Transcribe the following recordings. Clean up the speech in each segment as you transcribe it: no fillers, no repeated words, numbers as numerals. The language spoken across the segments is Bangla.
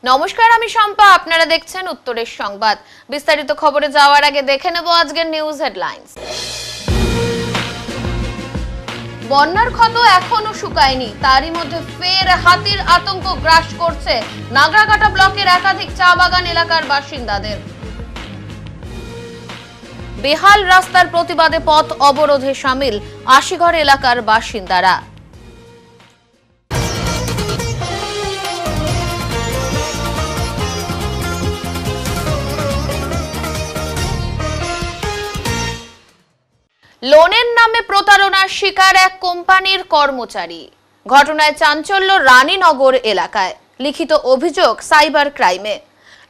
নমস্কার, আমি শম্পা। আপনারা দেখছেন উত্তরের সংবাদ। বিস্তারিত খবরে যাওয়ার আগে দেখে নেব আজকের নিউজ হেডলাইন্স। বন্যার ক্ষত এখনো শুকায়নি, তারই মধ্যে ফের হাতির আতঙ্ক গ্রাস করছে নাগরাকাটা ব্লকের একাধিক চা বাগান এলাকার বাসিন্দাদের। বেহাল রাস্তার প্রতিবাদে পথ অবরোধে শামিল আশিঘর এলাকার বাসিন্দারা। লোনের নামে প্রতারণার শিকার এক কোম্পানির কর্মচারী। ঘটনায় চাঞ্চল্য রানীনগর এলাকায়। লিখিত অভিযোগ সাইবার ক্রাইমে।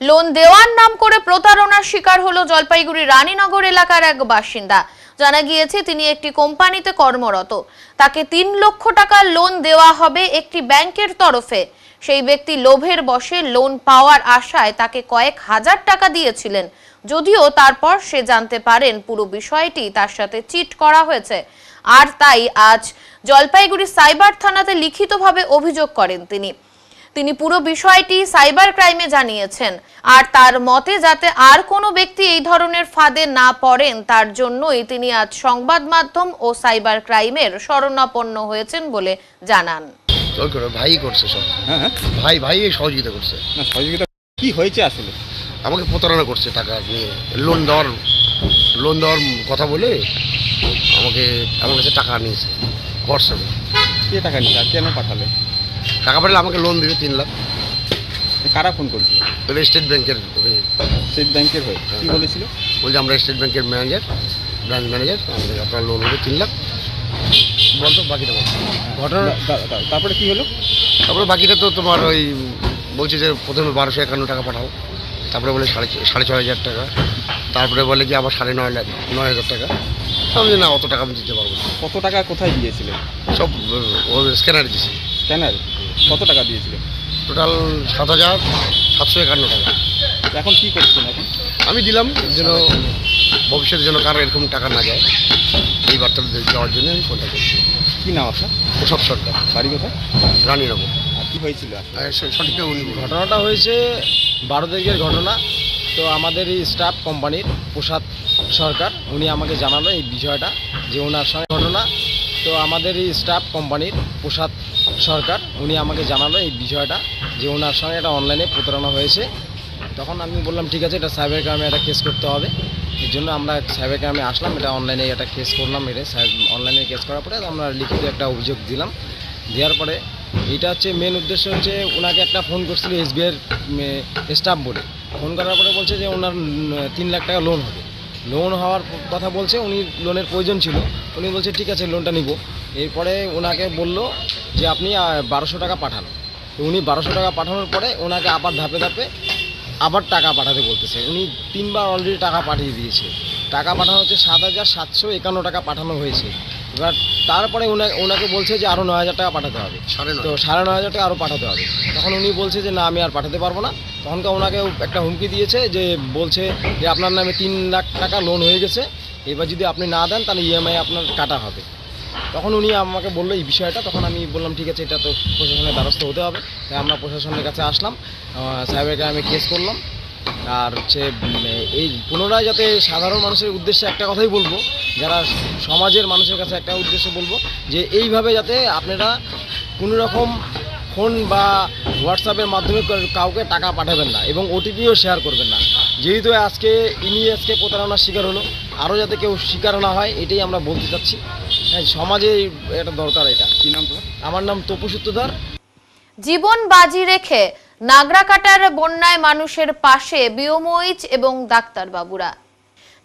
লোন দেওয়ার নাম করে প্রতারণার শিকার হলো জলপাইগুড়ি রানীনগর এলাকার এক বাসিন্দা। জানা গিয়েছে তিনি একটি কোম্পানিতে কর্মরত। তাকে 3 লক্ষ টাকা লোন দেওয়া হবে একটি ব্যাংকের তরফে। সেই ব্যক্তি লোভের বশে লোন পাওয়ার আশায় তাকে কয়েক হাজার টাকা দিয়েছিলেন, যদিও তারপর সে জানতে পারেন পুরো বিষয়টি তার সাথে চিট করা হয়েছে। আর তাই আজ জলপাইগুড়ি সাইবার থানাতে লিখিতভাবে অভিযোগ করেন তিনি পুরো বিষয়টি সাইবার ক্রাইমে জানিয়েছেন। আর তার মতে যাতে আর কোনো ব্যক্তি এই ধরনের ফাঁদে না পড়েন তার জন্যই তিনি আজ সংবাদ মাধ্যম ও সাইবার ক্রাইমের শরণাপন্ন হয়েছেন বলে জানান। ভাই করছে সব। ভাই সহযোগিতা করছে। না, সহযোগিতা কি হয়েছে আসলে? আমাকে প্রতারণা করছে টাকা নিয়ে। লোন দেওয়ার কথা বলে আমার কাছে টাকা নিয়েছে হোয়াটসঅ্যাপে। কে টাকা নিয়েছে আর কেন পাঠালে? টাকা পাঠালে আমাকে লোন দেবে 3 লাখ। কারা ফোন করেছিল? স্টেট ব্যাংকের হয়ে। স্টেট ব্যাংকের হয়ে কি বলেছিল? বলছে আমরা স্টেট ব্যাংকের ব্রাঞ্চ ম্যানেজার, আমাদের আপনার লোন হবে 3 লাখ। বলতো বাকিটা বলতো ঘটনা। তারপরে কি হলো? তারপরে বাকিটা তো তোমার ওই বলছে যে প্রথমে 1251 টাকা পাঠাও, তারপরে বলে 6,500 টাকা, তারপরে বলে কি আবার 9,500 টাকা। আমি না, অত টাকা আমি দিতে পারবো না। কত টাকা কোথায় দিয়েছিলেন? সব স্ক্যানারে দিয়েছি। স্ক্যানার কত টাকা দিয়েছিলেন? টোটাল 7,751 টাকা। এখন কি করছেন? এখন আমি দিলাম যেন ভবিষ্যতে যেন কারো এরকম টাকা না যায়, এই বার্তাটা দেওয়ার জন্য আমি ফোনটা করছি। কি নাম আপনার? প্রসাদ সরকার। বাড়ি কোথায়? রানীনগর। আর কি হয়েছিল? সঠিকটা উনি ঘটনাটা হয়েছে 12 তারিখের ঘটনা। তো আমাদের এই স্টাফ কোম্পানির প্রসাদ সরকার উনি আমাকে জানালো এই বিষয়টা, যে ওনার সঙ্গে ঘটনা। তো আমাদের এই স্টাফ কোম্পানির প্রসাদ সরকার উনি আমাকে জানালো এই বিষয়টা, যে ওনার সঙ্গে একটা অনলাইনে প্রতারণা হয়েছে। তখন আমি বললাম ঠিক আছে, এটা সাইবার ক্রাইমে একটা কেস করতে হবে। এর জন্য আমরা সাইবার ক্রাইমে আসলাম, এটা অনলাইনে একটা কেস করলাম। অনলাইনে কেস করার পরে আমরা লিখিত একটা অভিযোগ দিলাম। দেওয়ার পরে এটা হচ্ছে মেন উদ্দেশ্য হচ্ছে ওনাকে একটা ফোন করছিল এসবিআইয়ের স্টাফ বোর্ডে। ফোন করার পরে বলছে যে ওনার 3 লাখ টাকা লোন হবে। লোন হওয়ার কথা বলছে, উনি লোনের প্রয়োজন ছিল। উনি বলছে ঠিক আছে লোনটা নিব। এরপরে ওনাকে বলল যে আপনি 1200 টাকা পাঠান। তো উনি 1200 টাকা পাঠানোর পরে ওনাকে আবার ধাপে ধাপে আবার টাকা পাঠাতে বলতেছে। উনি 3 বার অলরেডি টাকা পাঠিয়ে দিয়েছে। টাকা পাঠানো হচ্ছে 7,751 টাকা পাঠানো হয়েছে। এবার তারপরে ওনাকে বলছে যে আরও 9,000 টাকা পাঠাতে হবে। তো 9,500 টাকা আরও পাঠাতে হবে। তখন উনি বলছে যে না, আমি আর পাঠাতে পারবো না। তখনকার ওনাকে একটা হুমকি দিয়েছে, যে বলছে যে আপনার নামে 3 লাখ টাকা লোন হয়ে গেছে, এবার যদি আপনি না দেন তাহলে ইএমআই আপনার কাটা হবে। তখন উনি আমাকে বললো এই বিষয়টা। তখন আমি বললাম ঠিক আছে, এটা তো প্রশাসনের দ্বারস্থ হতে হবে। তাই আমরা প্রশাসনের কাছে আসলাম, সাইবার ক্রাইমে কেস করলাম। আর হচ্ছে এই পুনরায় যাতে সাধারণ মানুষের উদ্দেশ্যে একটা কথাই বলবো, যারা সমাজের মানুষের কাছে একটা উদ্দেশ্য বলবো, যে এইভাবে যাতে আপনারা কোনো রকম ফোন বা হোয়াটসঅ্যাপের মাধ্যমে কাউকে টাকা পাঠাবেন না, এবং ওটিপিও শেয়ার করবেন না। যেহেতু আজকে প্রতারণার শিকার হলো, আরও যাতে কেউ শিকার না হয়, এটাই আমরা বলতে চাচ্ছি। হ্যাঁ, সমাজে এটা দরকার। এটা কি নাম তোমার? আমার নাম তপু সূত্রধর। জীবন বাজি রেখে নাগরাকাটার বন্যায় মানুষের পাশে বিওমইচ এবং ডাক্তারবাবুরা।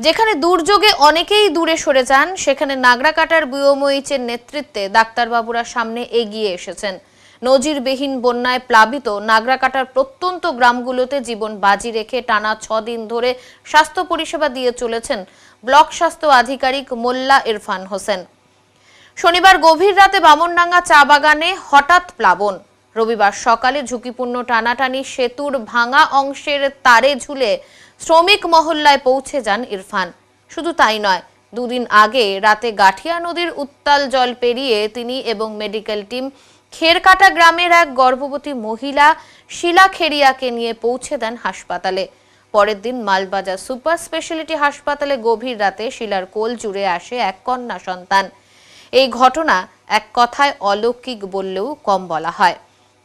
যেখানে দুর্যোগে অনেকেই দূরে সরে যান, সেখানে নাগরাকাটার বিওমইচের নেতৃত্বে ডাক্তারবাবুরা সামনে এগিয়ে এসেছেন। নজিরবিহীন বন্যায় প্লাবিত নাগরাকাটার প্রত্যন্ত গ্রামগুলোতে জীবন বাজি রেখে টানা 6 দিন ধরে স্বাস্থ্য পরিষেবা দিয়ে চলেছেন ব্লক স্বাস্থ্য আধিকারিক মোল্লা ইরফান হোসেন। শনিবার গভীর রাতে বামনডাঙ্গা চা বাগানে হঠাৎ প্লাবন। রবিবার সকালে ঝুঁকিপূর্ণ টানাটানি সেতুর ভাঙা অংশের তারে ঝুলে শ্রমিক মহল্লায় পৌঁছে যান ইরফান। শুধু তাই নয়, 2 দিন আগে রাতে গাঠিয়া নদীর উত্তাল জল পেরিয়ে তিনি এবং মেডিকেল টিম খেরকাটা গ্রামের এক গর্ভবতী মহিলা শিলা খেরিয়াকে নিয়ে পৌঁছে দেন হাসপাতালে। পরের দিন মালবাজার সুপার স্পেশালিটি হাসপাতালে গভীর রাতে শিলার কোল জুড়ে আসে এক কন্যা সন্তান। এই ঘটনা এক কথায় অলৌকিক বললেও কম বলা হয়,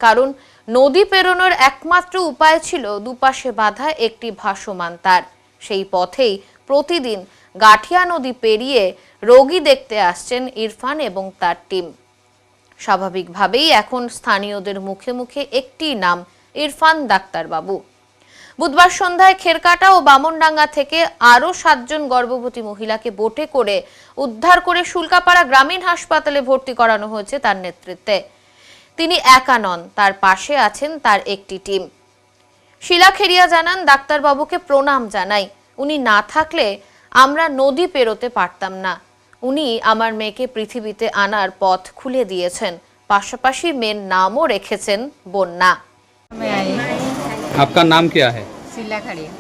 কারণ নদী পেরোনোর একমাত্র উপায় ছিল দুপাশে বাঁধা একটি ভাসমান তার। সেই পথেই প্রতিদিন গাঠিয়া নদী পেরিয়ে রোগী দেখতে আসছেন ইরফান এবং তার টিম। স্বাভাবিকভাবেই এখন স্থানীয়দের মুখে মুখে একটি নাম, ইরফান ডাক্তারবাবু। বুধবার সন্ধ্যায় খেরকাটা ও বামনডাঙ্গা থেকে আরও 7 জন গর্ভবতী মহিলাকে বোটে করে উদ্ধার করে শুল্কাপাড়া গ্রামীণ হাসপাতালে ভর্তি করানো হয়েছে তার নেতৃত্বে। তিনি একা নন, তার পাশে আছেন তার একটি টিম। শিলা খেরিয়া জানান, ডাক্তারবাবুকে প্রণাম জানাই। উনি না থাকলে আমরা নদী পেরোতে পারতাম না। উনি আমার মেয়েকে পৃথিবীতে আনার পথ খুলে দিয়েছেন, পাশাপাশি মেয়ের নামও রেখেছেন বন্যা। आपका नाम क्या है? सिला खड़िया।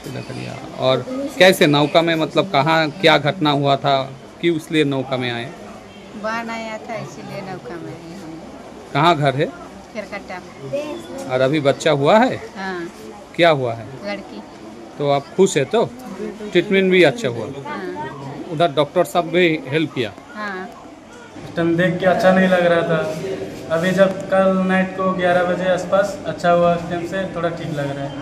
शिला खड़िया। और कैसे नौका में, मतलब कहाँ क्या घटना हुआ था, क्यों इसलिए नौका में आए? बाढ़ आया था इसीलिए नौका में आए हम। कहाँ घर है? खेरकट्टा। और अभी बच्चा हुआ है? हाँ, क्या हुआ है? लड़की। तो आप खुश है? तो ट्रीटमेंट भी अच्छा हुआ? हाँ उधर डॉक्टर साहब भी हेल्प किया? हाँ। उस टाइम देख के अच्छा नहीं लग रहा था। अभी जब कल नाइट को 11 बजे आसपास अच्छा हुआ, उस टाइम से थोड़ा ठीक लग रहा है।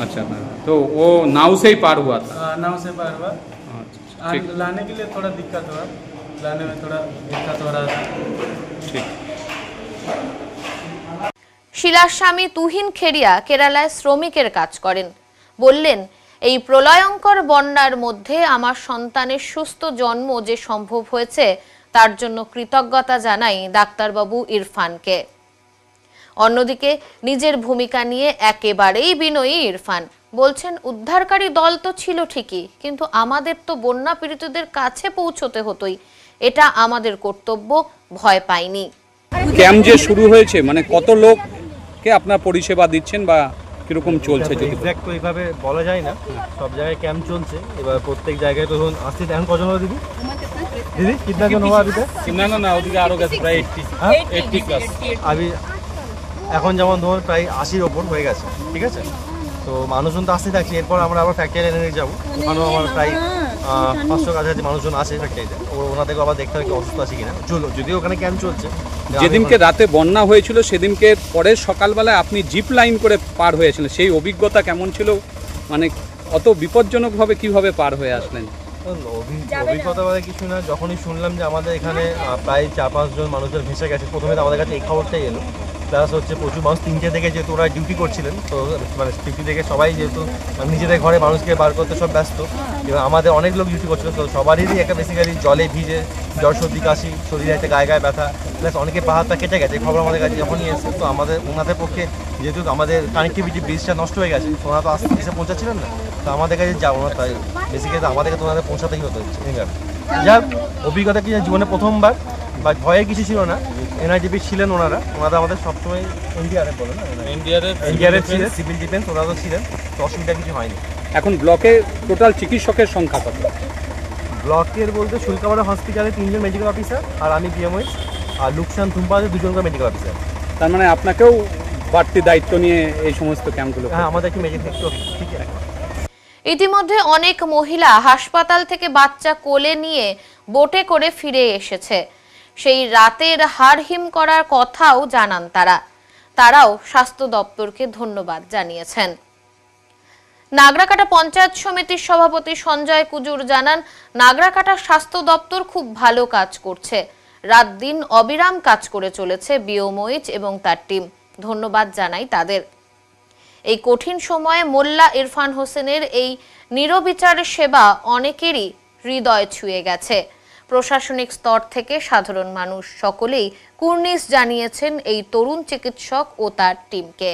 अच्छा, तो वो नाव से ही पार हुआ था? नाव से पार हुआ। अच्छा, ठीक लाने के लिए थोड़ा दिक्कत हुआ, लाने में थोड़ा दिक्कत हो रहा था। ठीक। শিলার স্বামী তুহিন খেরিয়া কেরালায় শ্রমিকের কাজ করেন। বললেন, এই প্রলয়ঙ্কর বন্যার মধ্যে আমার সন্তানের সুস্থ জন্ম যে সম্ভব হয়েছে তার জন্য কৃতজ্ঞতা জানাই ডাক্তারবাবু ইরফানকে। অন্যদিকে নিজের ভূমিকা নিয়ে একেবারেই বিনয়ী ইরফান বলছেন, উদ্ধারকারী দল তো ছিল ঠিকই, কিন্তু আমাদের তো বন্যা পীড়িতদের কাছে পৌঁছতে হতোই। এটা আমাদের কর্তব্য, ভয় পাইনি। ক্যাম্প যে শুরু হয়েছে, মানে কত লোককে আপনার পরিষেবা দিচ্ছেন বা কিরকম চলছে? যদি এক্স্যাক্ট তো এইভাবে বলা যায় না, সব জায়গায় ক্যাম্প চলছে। এবার প্রত্যেক জায়গায় তো ধরুন আসছে। এখন কজন হলো দিদি? দিদি কিতনা জন হওয়া দিতে? না ওদিকে আরো গেছে প্রায় 80 প্লাস। আমি এখন যেমন ধরুন প্রায় 80-র ওপর হয়ে গেছে, ঠিক আছে? তো মানুষজন তো আসতে থাকছে। এরপর আমরা আবার ফ্যাক্টরি এনে যাবো। ওখানেও আমার প্রায় 500 কাছাকাছি মানুষজন আছে ফ্যাক্টরিতে। ওনাদেরকে আবার দেখতে হবে কি অসুস্থ আছে কিনা। চলো, যদিও ওখানে ক্যাম্প চলছে। যেদিনকে রাতে বন্যা হয়েছিল সেদিনকে পরে সকালবেলায় আপনি জিপ লাইন করে পার হয়েছিলেন, সেই অভিজ্ঞতা কেমন ছিল? মানে অত বিপজ্জনকভাবে কিভাবে পার হয়ে আসলেন? অভিজ্ঞতা বলে কিছু না। যখনই শুনলাম যে আমাদের এখানে প্রায় 4-5 জন মানুষজন ভেসে গেছে, প্রথমে তো আমাদের কাছে এই খবরটাই এলো। প্লাস হচ্ছে প্রচুর মানুষ 3টে থেকে, যেহেতু ওরা ডিউটি করছিলেন, তো মানে 50 থেকে সবাই যেহেতু নিজেদের ঘরে মানুষকে বার করতে সব ব্যস্ত। এবার আমাদের অনেক লোক ডিউটি করছিল, তো সবারই একটা বেসিক্যালি জলে ভিজে জ্বর, সর্দি, কাশি, শরীরে একটা গায়ে গায়ে ব্যথা, প্লাস অনেকে পাহাড়টা কেটে গেছে। খবর আমাদের কাছে যখনই এসে, তো ওনাদের পক্ষে যেহেতু আমাদের কানেক্টিভিটি ব্রিজটা নষ্ট হয়ে গেছে, ওনারা তো আসতে এসে পৌঁছাচ্ছিলেন না, তো আমাদের কাছে যাবো না। তাই বেসিক্যালি আমাদেরকে তো ওনাদের পৌঁছাতেই হতো। যাক, অভিজ্ঞতা কি জীবনে প্রথমবার, বা ভয়ের কিছু ছিল না। এনআইডিপি ছিলেন ওনারা আমাদের সবসময় এনডিআরএফ বলে না, এনডিআরএফ ছিলেন, সিভিল ডিফেন্স ওনারা তো ছিলেন, তো অসুবিধা কিছু হয়নি। এখন ব্লকে টোটাল চিকিৎসকের সংখ্যা কত? ব্লকের বলতে শুল্কাপাড়া হসপিটালে 3 জন মেডিকেল অফিসার, আর আমি পিএমওএস, আর লুকসান থুম্পাতে 2 জন করে মেডিকেল অফিসার। তার মানে আপনাকেও বাড়তি দায়িত্ব নিয়ে এই সমস্ত ক্যাম্পগুলো? হ্যাঁ, আমাদের কি মেডিকেল ঠিক আছে। ইতিমধ্যে অনেক মহিলা হাসপাতাল থেকে বাচ্চা কোলে নিয়ে বোটে করে ফিরে এসেছে। সেই রাতের হাড়হিম করার কথাও জানান তারাও স্বাস্থ্য দপ্তরকে ধন্যবাদ জানিয়েছেন। নাগরাকাটা পঞ্চায়েত সমিতির সভাপতি সঞ্জয় কুজুর জানান, নাগরাকাটা স্বাস্থ্য দপ্তর খুব ভালো কাজ করছে। রাত দিন অবিরাম কাজ করে চলেছে বিওমোইচ এবং তার টিম। ধন্যবাদ জানাই তাদের। এই কঠিন সময়ে মোল্লা ইরফান হোসেনের এই নিরবিচার সেবা অনেকেরই হৃদয় ছুঁয়ে গেছে। প্রশাসনিক স্তর থেকে সাধারণ মানুষ সকলেই কুর্নিশ জানিয়েছেন এই তরুণ চিকিৎসক ও তার টিমকে।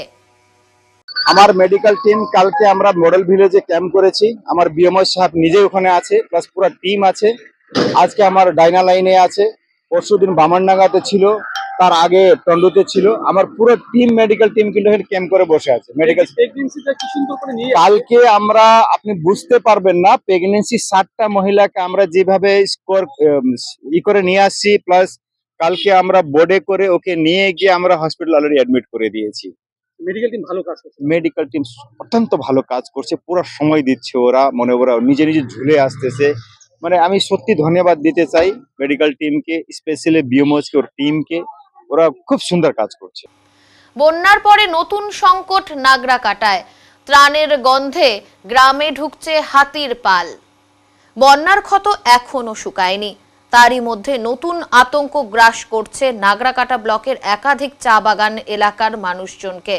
আমার মেডিকেল টিম কালকে আমরা মডেল ভিলেজে ক্যাম্প করেছি। আমার বিএমও সাহেব নিজে ওখানে আছে, প্লাস পুরো টিম আছে। আজকে আমার ডাইনা লাইনে আছে, পরশুদিন বামনডাঙ্গাতে ছিল, তার আগে টন্ডুতে ছিল। আমার পুরো টিম, মেডিকেল টিম কিন্তু এখানে ক্যাম্প করে বসে আছে। মেডিকেল কালকে আমরা, আপনি বুঝতে পারবেন না, প্রেগনেন্সি 60টা মহিলাকে আমরা যেভাবে স্কোর করে নিয়ে আসছি, প্লাস কালকে আমরা বোর্ডে করে ওকে নিয়ে গিয়ে আমরা হসপিটাল অলরেডি অ্যাডমিট করে দিয়েছি। মেডিকেল টিম ভালো কাজ করছে। মেডিকেল টিম অত্যন্ত ভালো কাজ করছে, পুরো সময় দিচ্ছে ওরা, ওরা নিজে নিজে ঝুলে আসতেছে। মানে আমি সত্যি ধন্যবাদ দিতে চাই মেডিকেল টিমকে, স্পেশালি বিএমওএসকে, ওর টিমকে, ওরা খুব সুন্দর কাজ করছে। বন্যার পরে নতুন সংকট নাগরাকাটায়, ত্রাণের গন্ধে গ্রামে ঢুকছে হাতির পাল। বন্যার ক্ষত এখনো শুকায়নি, তারই মধ্যে নতুন আতঙ্ক গ্রাস করছে নাগরাকাটা ব্লকের একাধিক চা বাগান এলাকার মানুষজনকে।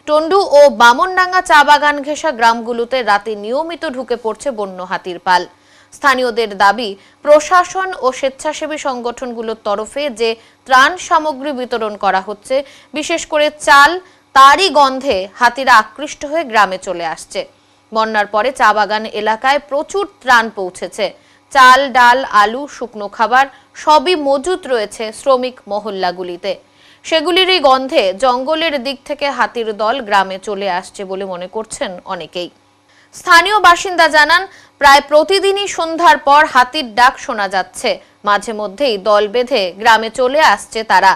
টন্ডু ও বামনডাঙ্গা চা বাগান ঘেঁষা গ্রামগুলোতে রাতে নিয়মিত ঢুকে পড়ছে বন্য হাতির পাল। স্থানীয়দের দাবি, প্রশাসন ও স্বেচ্ছাসেবী সংগঠনগুলোর তরফে যে ত্রাণ সামগ্রী বিতরণ করা হচ্ছে, বিশেষ করে চাল, তারই গন্ধে হাতিরা আকৃষ্ট হয়ে গ্রামে চলে আসছে। বন্যার পরে চা বাগান এলাকায় প্রচুর ত্রাণ পৌঁছেছে। চাল, ডাল, আলু, শুকনো খাবার সবই মজুত রয়েছে শ্রমিক মহল্লাগুলিতে। সেগুলিরই গন্ধে জঙ্গলের দিক থেকে হাতির দল গ্রামে চলে আসছে বলে মনে করছেন অনেকেই। স্থানীয় বাসিন্দা জানান, প্রায় প্রতিদিনই সন্ধ্যার পর হাতির ডাক শোনা যাচ্ছে। মাঝে মধ্যেই দল বেঁধে গ্রামে চলে আসছে তারা।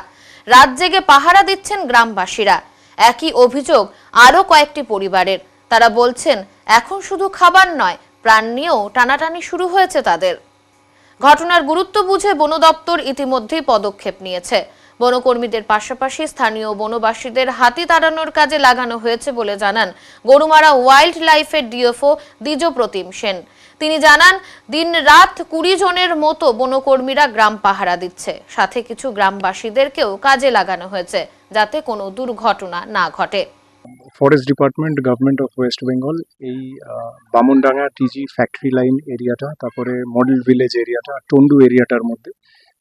রাত জেগে পাহারা দিচ্ছেন গ্রামবাসীরা। একই অভিযোগ আরো কয়েকটি পরিবারের। তারা বলছেন, এখন শুধু খাবার নয়, প্রাণ নিয়েও টানাটানি শুরু হয়েছে তাদের। ঘটনার গুরুত্ব বুঝে বন দপ্তর ইতিমধ্যেই পদক্ষেপ নিয়েছে। বনকর্মীদের পাশাপাশি স্থানীয় বনবাসীদের হাতি তাড়ানোর কাজে লাগানো হয়েছে বলে জানান গরুমারা ওয়াইল্ড লাইফের ডিএফও দ্বিজপ্রতিম সেন। তিনি জানান, দিন রাত 20 জনের মতো বনকর্মীরা গ্রাম পাহারা দিচ্ছে। সাথে কিছু গ্রামবাসীদেরকেও কাজে লাগানো হয়েছে যাতে কোনো দুর্ঘটনা না ঘটে। Forest department, government of West Bengal এই বামনডাঙ্গা টিজি ফ্যাক্টরি লাইন এরিয়াটা, তারপরে মডেল ভিলেজ এরিয়াটা, টন্ডু এরিয়াটার মধ্যে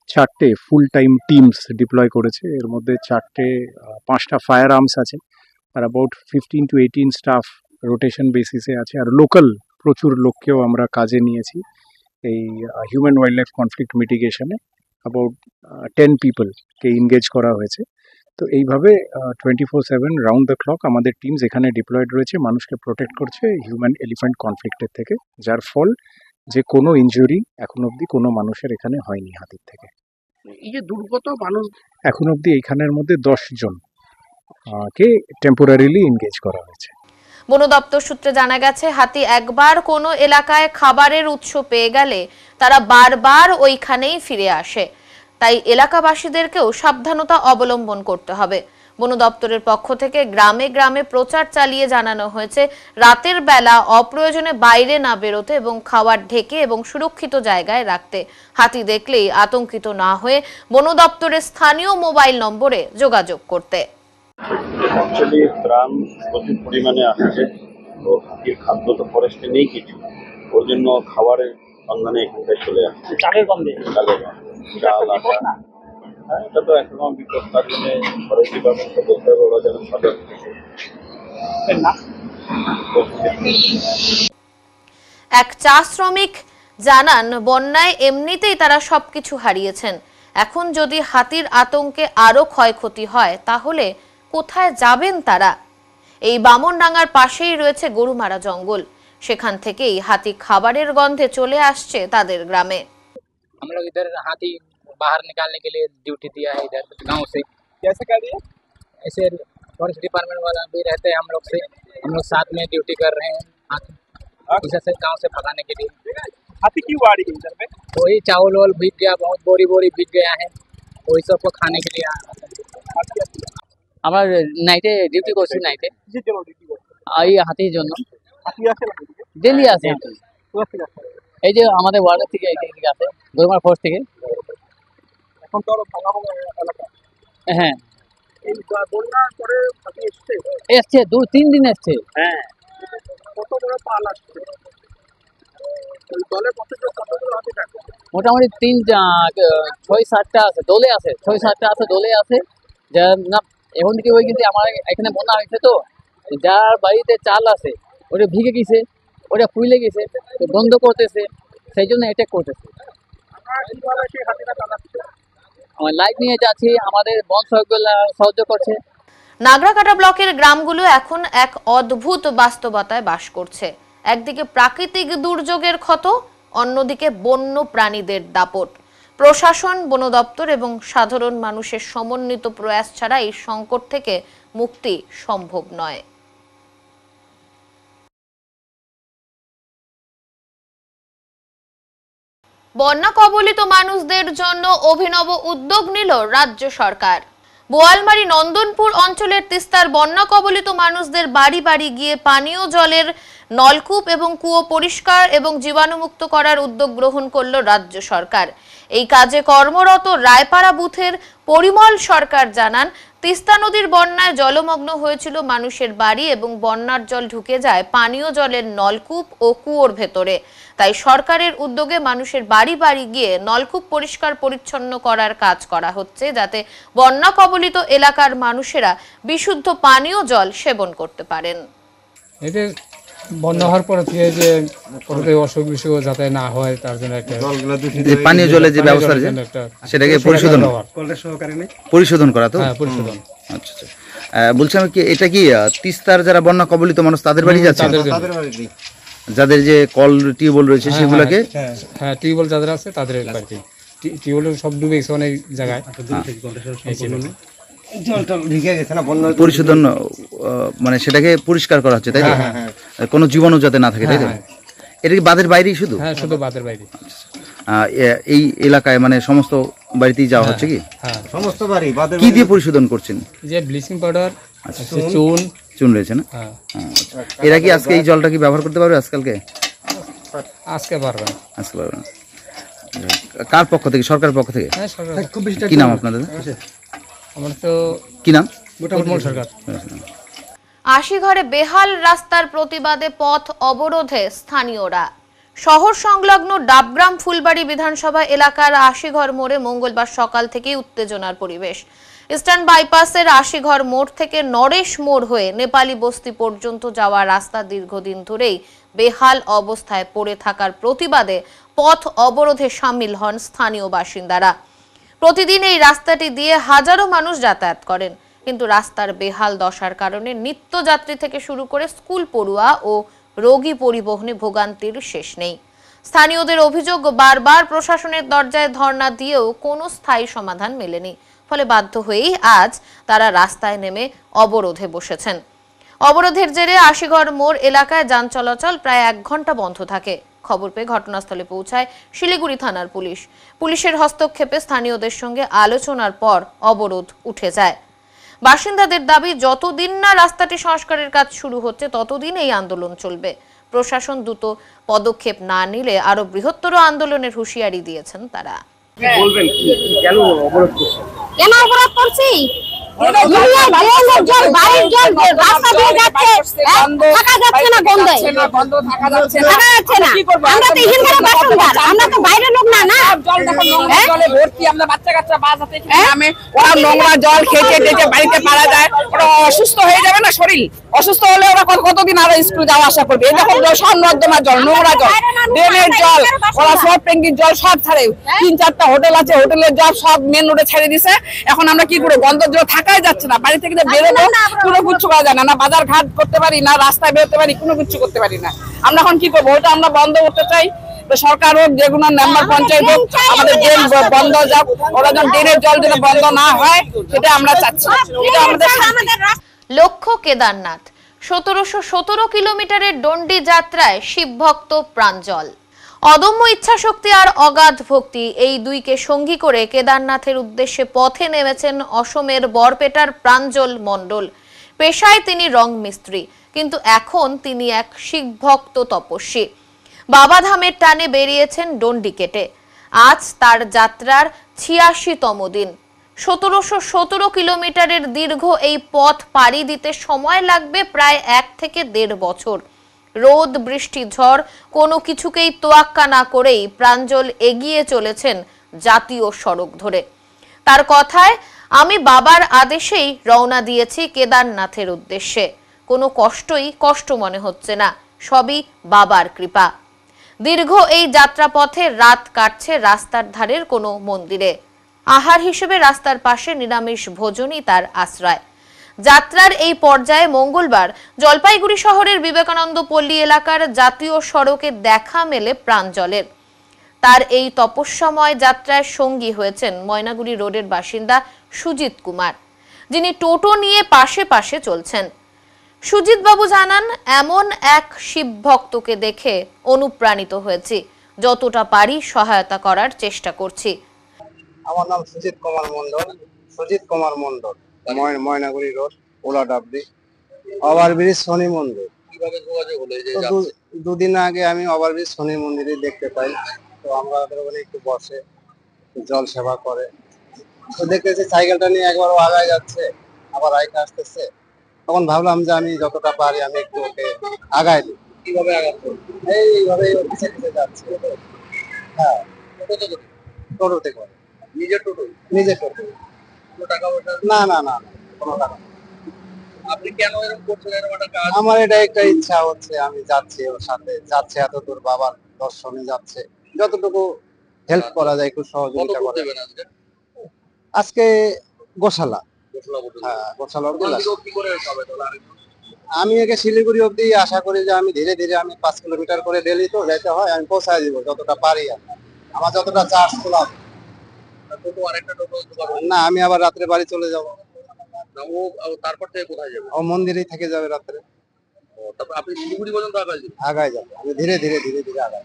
4টে ফুল টাইম টিমস ডিপ্লয় করেছে। এর মধ্যে 5টা ফায়ার আর্মস আছে, আর অ্যাবাউট 15 to 18 স্টাফ রোটেশন বেসিসে আছে। আর লোকাল প্রচুর লোককেও আমরা কাজে নিয়েছি এই হিউম্যান ওয়াইল্ড লাইফ কনফ্লিক্ট মিটিগেশনে। অ্যাবাউট 10 পিপলকে এনগেজ করা হয়েছে। তো এইভাবে 24/7 রাউন্ড দ্য ক্লক আমাদের টিমস এখানে ডিপ্লয়েড রয়েছে, মানুষকে প্রোটেক্ট করছে হিউম্যান এলিফ্যান্ট কনফ্লিক্টের থেকে, যার ফল যে কোনো ইনজুরি এখন অবধি কোনো মানুষের এখানে হয়নি হাতির থেকে। এই যে দুর্গত মানুষ, এখন অবধি এইখানের মধ্যে 10 জন কে টেম্পোরারিলি এনগেজ করা হয়েছে। বন দপ্তর সূত্রে জানা গেছে, হাতি একবার কোনো এলাকায় খাবারের উৎস পেয়ে গেলে তারা বারবার ওইখানেই ফিরে আসে। তাই এলাকাবাসীদেরকেও সাবধানতা অবলম্বন করতে হবে। বন দপ্তরের পক্ষ থেকে গ্রামে গ্রামে প্রচার চালিয়ে জানানো হয়েছে, রাতের বেলা অপ্রয়োজনে বাইরে না বেরোতে এবং খাবার ঢেকে এবং সুরক্ষিত জায়গায় রাখতে। হাতি দেখলেই আতঙ্কিত না হয়ে বন দপ্তরের স্থানীয় মোবাইল নম্বরে যোগাযোগ করতে। অ্যাকচুয়ালি ত্রাণ প্রচুর পরিমাণে আসছে, তো হাতির খাদ্য তো ফরেস্টে নেই কিছু, ওর জন্য খাবারের সন্ধানে এখানটায় চলে আসছে। চালের গন্ধে চাল, আটা, হ্যাঁ, এটা তো একরকম বিপদ। তার জন্য ফরেস্ট ডিপার্টমেন্টকে বলতে হবে ওরা যেন সজাগ থাকে। এক চা শ্রমিক জানান, বন্যায় এমনিতেই তারা সবকিছু হারিয়েছেন। এখন যদি হাতির আতঙ্কে আরো ক্ষয়ক্ষতি হয় তাহলে কোথায় যাবেন তারা? এই বামনডাঙ্গার পাশেই রয়েছে গরুমারা জঙ্গল, সেখান থেকেই হাতি খাবারের গন্ধে চলে আসছে তাদের গ্রামে। हम लोग इधर हाथी बाहर निकालने के लिए ड्यूटी दिया है इधर गांव से। कैसे कर दिया? ऐसे फॉरेस्ट डिपार्टमेंट वाला भी रहते हैं हम लोग साथ में ड्यूटी कर रहे हैं हाथी इधर से गांव से भगाने के लिए। हाथी क्यों आ रही है इधर पे? वही चावल वावल भीग गया, बहुत बोरी भीग गया है, वही सबको खाने के लिए আমার নাইটে ডিউটি করছি। নাইটে এই হাতির জন্য ডেলি আসে। এই যে আমাদের ওয়ার্ডের থেকে এদিকে আসে, গরুমার ফোর্স থেকে। হ্যাঁ, এসছে 2-3 দিন এসছে। হ্যাঁ, মোটামুটি 6-7টা আছে দলে আছে, 6-7টা আছে দলে আছে। যা না এখন থেকে ওই কিন্তু আমার এখানে বন্যা হয়েছে, তো যার বাড়িতে চাল আছে ওটা ভিগে গেছে, ওটা ফুলে গেছে, তো বন্ধ করতেছে, সেই জন্য অ্যাটাক করতেছে। আমার লাইট নিয়ে যাচ্ছি, আমাদের বন সাহায্য করছে। নাগরাকাটা ব্লকের গ্রামগুলো এখন এক অদ্ভুত বাস্তবতায় বাস করছে। একদিকে প্রাকৃতিক দুর্যোগের ক্ষত, অন্যদিকে বন্য প্রাণীদের দাপট। প্রশাসন, বন দপ্তর এবং সাধারণ মানুষের সমন্বিত প্রয়াস ছাড়া এই সংকট থেকে মুক্তি সম্ভব নয়। বন্যা কবলিত মানুষদের জন্য অভিনব উদ্যোগ নিল রাজ্য সরকার। বোয়ালমারী নন্দনপুর অঞ্চলের তিস্তার বন্যা কবলিত মানুষদের বাড়ি বাড়ি গিয়ে পানীয় জলের নলকূপ এবং কুয়ো পরিষ্কার এবং জীবাণুমুক্ত করার উদ্যোগ গ্রহণ করল রাজ্য সরকার। এই কাজে কর্মরত রায়পাড়া বুথের পরিমল সরকার জানান, তিস্তা নদীর বন্যায় জলমগ্ন হয়েছিল মানুষের বাড়ি এবং বন্যার জল ঢুকে যায় পানীয় জলের নলকূপ ও কুয়োর ভেতরে। তাই সরকারের উদ্যোগে মানুষের বাড়ি বাড়ি গিয়ে নলকূপ পরিষ্কার পরিচ্ছন্ন করার কাজ করা হচ্ছে, যাতে বন্যা কবলিত এলাকার মানুষেরা বিশুদ্ধ পানীয় জল সেবন করতে পারেন। এতে বন্যা হওয়ার পর থেকে যে অসুখ বিসুখ যাতে না হয় তার জন্য একটা পানীয় জলের যে ব্যবস্থা সেটাকে পরিশোধন করা। তো হ্যাঁ, পরিশোধন। আচ্ছা আচ্ছা, বলছিলাম কি এটা কি তিস্তার যারা বন্যা কবলিত মানুষ তাদের বাড়ি যাচ্ছে, যাদের যে কল টিউবওয়েল রয়েছে সেগুলোকে? হ্যাঁ, টিউবওয়েল যাদের আছে তাদের বাড়িতে। টিউবওয়েল সব ডুবে গেছে অনেক জায়গায়, পরিশোধন মানে সেটাকে পরিষ্কার করা হচ্ছে, তাই তো? কোনো জীবাণু যাতে না থাকে, তাই তো? এটা কি বাঁধের বাইরেই শুধু? হ্যাঁ, শুধু বাঁধের বাইরে। এই এলাকায় মানে সমস্ত বাড়িতেই যাওয়া হচ্ছে কি? হ্যাঁ, সমস্ত বাড়ি। কি দিয়ে পরিশোধন করছেন? যে ব্লিচিং পাউডার, চুন চুন রয়েছে না? এরা কি আজকে এই জলটা কি ব্যবহার করতে পারবে? আজকালকে আজকে পারবে না। আজকে পারবে না। কার পক্ষ থেকে? সরকারের পক্ষ থেকে? কি নাম আপনাদের? আমার তো কি নাম? পরিমল সরকার। আশিঘরে বেহাল রাস্তার প্রতিবাদে পথ অবরোধে স্থানীয়রা। শহর সংলগ্ন ডাবগ্রাম ফুলবাড়ি বিধানসভা এলাকার আশিঘর মোড়ে মঙ্গলবার সকাল থেকেই উত্তেজনার পরিবেশ। ইস্টার্ন বাইপাসের আশিঘর মোড় থেকে নরেশ মোড় হয়ে নেপালি বস্তি পর্যন্ত যাওয়া রাস্তা দীর্ঘদিন ধরেই বেহাল অবস্থায় পড়ে থাকার প্রতিবাদে পথ অবরোধে সামিল হন স্থানীয় বাসিন্দারা। প্রতিদিন এই রাস্তাটি দিয়ে হাজারো মানুষ যাতায়াত করেন, কিন্তু রাস্তার বেহাল দশার কারণে নিত্যযাত্রী থেকে শুরু করে স্কুল পড়ুয়া ও রোগী পরিবহনে ভোগান্তির শেষ নেই। স্থানীয়দের অভিযোগ, বারবার প্রশাসনের দরজায় ধর্ণা দিয়েও কোনো স্থায়ী সমাধান মেলেনি। ফলে বাধ্য হয়েই আজ তারা রাস্তায় নেমে অবরোধে বসেছেন। অবরোধের জেরে আশিঘর মোড় এলাকায় যান চলাচল প্রায় 1 ঘন্টা বন্ধ থাকে। খবর পেয়ে ঘটনাস্থলে পৌঁছায় শিলিগুড়ি থানার পুলিশ। পুলিশের হস্তক্ষেপে স্থানীয়দের সঙ্গে আলোচনার পর অবরোধ উঠে যায়। বাসিন্দাদের দাবি, যতদিন না রাস্তাটি সংস্কারের কাজ শুরু হচ্ছে ততদিন এই আন্দোলন চলবে। প্রশাসন দ্রুত পদক্ষেপ না নিলে আরো বৃহত্তর আন্দোলনের হুঁশিয়ারি দিয়েছেন তারা। বলবেন কেন অবরোধ করছেন? কেন অবরোধ করছি? নোংরা জল খেয়ে বাড়িতে পারা যায়, ওরা অসুস্থ হয়ে যাবে না? শরীর অসুস্থ হলে ওরা কতদিন আরো স্কুল যাওয়া আসা করবে? এরকম সব নর্দমার জল, নোংরা জল, ড্রেনের জল, ওরা সব ট্যাঙ্কির জল সব ছাড়ে। 3-4টা হোটেল আছে, হোটেলের জল সব মেন রোডে ছেড়ে দিছে। এখন আমরা কি করবো? গন্ধ জল থাকাই যাচ্ছে না, বাড়ি থেকে বেরোবো কোনো কিছু করা যায় না, না বাজার ঘাট করতে পারি, না রাস্তায় বেরোতে পারি, কোনো কিছু করতে পারি না। আমরা এখন কি করবো? ওটা আমরা বন্ধ করতে চাই। সরকার হোক, যেগুলো মেম্বার পঞ্চায়েত হোক, আমাদের ড্রেন বন্ধ যাক, ওরা যেন ড্রেনের জল যেন বন্ধ না হয় সেটা আমরা চাচ্ছি। এটা আমাদের লক্ষ্য কেদারনাথ। 1717 কিলোমিটারের দণ্ডি যাত্রায় শিবভক্ত প্রাঞ্জল। অদম্য ইচ্ছাশক্তি আর অগাধ ভক্তি, এই দুইকে সঙ্গী করে কেদারনাথের উদ্দেশ্যে পথে নেমেছেন অসমের বরপেটার প্রাঞ্জল মণ্ডল। পেশায় তিনি রং মিস্ত্রি, কিন্তু এখন তিনি এক শিবভক্ত তপস্বী। বাবাধামের টানে বেরিয়েছেন ডন্ডি কেটে। আজ তার যাত্রার 86তম দিন। 1717 কিলোমিটারের দীর্ঘ এই পথ পাড়ি দিতে সময় লাগবে প্রায় 1 থেকে 1.5 বছর। রোদ, বৃষ্টি, ঝড় কোনো কিছুকেই তোয়াক্কা না করেই প্রাঞ্জল এগিয়ে চলেছেন জাতীয় সড়ক ধরে। তার কথায়, আমি বাবার আদেশেই রওনা দিয়েছি কেদারনাথের উদ্দেশ্যে। কোনো কষ্টই কষ্ট মনে হচ্ছে না, সবই বাবার কৃপা। দীর্ঘ এই যাত্রাপথে রাত কাটছে রাস্তার ধারের কোনো মন্দিরে। আহার হিসেবে রাস্তার পাশে নিরামিষ ভোজনই তার আশ্রয়। যাত্রার এই পর্যায়ে মঙ্গলবার জলপাইগুড়ি শহরের বিবেকানন্দ পল্লী এলাকার জাতীয় সড়কে দেখা মেলে প্রাঞ্জলের। তার এই তপস্যাময় যাত্রায় সঙ্গী হয়েছেন ময়নাগুড়ি রোডের বাসিন্দা সুজিত কুমার, যিনি টোটো নিয়ে পাশে পাশে চলছেন। সুজিত বাবু জানান, এমন এক শিব ভক্তকে দেখে অনুপ্রাণিত হয়েছি, যতটা পারি সহায়তা করার চেষ্টা করছি। আমার নাম সুজিত কুমার মন্ডল, ময়নাগুড়ি রোড, ওলাডাবড়ি, ওভারব্রিজ শনি মন্দির। কিভাবে যোগাযোগ হলো? এই যে দুদিন আগে আমি ওভারব্রিজ শনি মন্দিরে দেখতে পাই, তো আমরা ওখানে একটু বসে জল সেবা করে, তো দেখতেছি সাইকেলটা নিয়ে একবারও আগায় যাচ্ছে, আবার আইতে আসতেছে। তখন ভাবলাম যে আমি যতটা পারি আমি একটু ওকে আগায় দিই। কিভাবে আগাচ্ছ? এইভাবে পিছে পিছে যাচ্ছে। হ্যাঁ, টোটোতে করে। নিজের টোটো? নিজের টোটো। কোনো টাকা পয়সা? না না না, কোনো টাকা। আপনি কেন এরকম করছেন? এরকম একটা কাজ? আমার এটা একটা ইচ্ছা হচ্ছে, আমি যাচ্ছি ওর সাথে, যাচ্ছে এত দূর, বাবার দর্শনে যাচ্ছে, যতটুকু হেল্প করা যায় একটু সহযোগিতা করে। আজকে গোশালা, হ্যাঁ গোশালা আমি একে শিলিগুড়ি অব্দি আশা করি যে আমি ধীরে ধীরে, আমি 5 কিলোমিটার করে ডেলি তো যাইতে হয়, আমি পৌঁছায় দিব যতটা পারি। আমার যতটা চার্জ তোলা, না আমি আবার রাত্রে বাড়ি চলে যাব। তারপর থেকে কোথায় যাবে? ও মন্দিরেই থেকে যাবে রাত্রে। তারপর আপনি শিলিগুড়ি পর্যন্ত আগায় যাবে, আমি ধীরে ধীরে আগাই।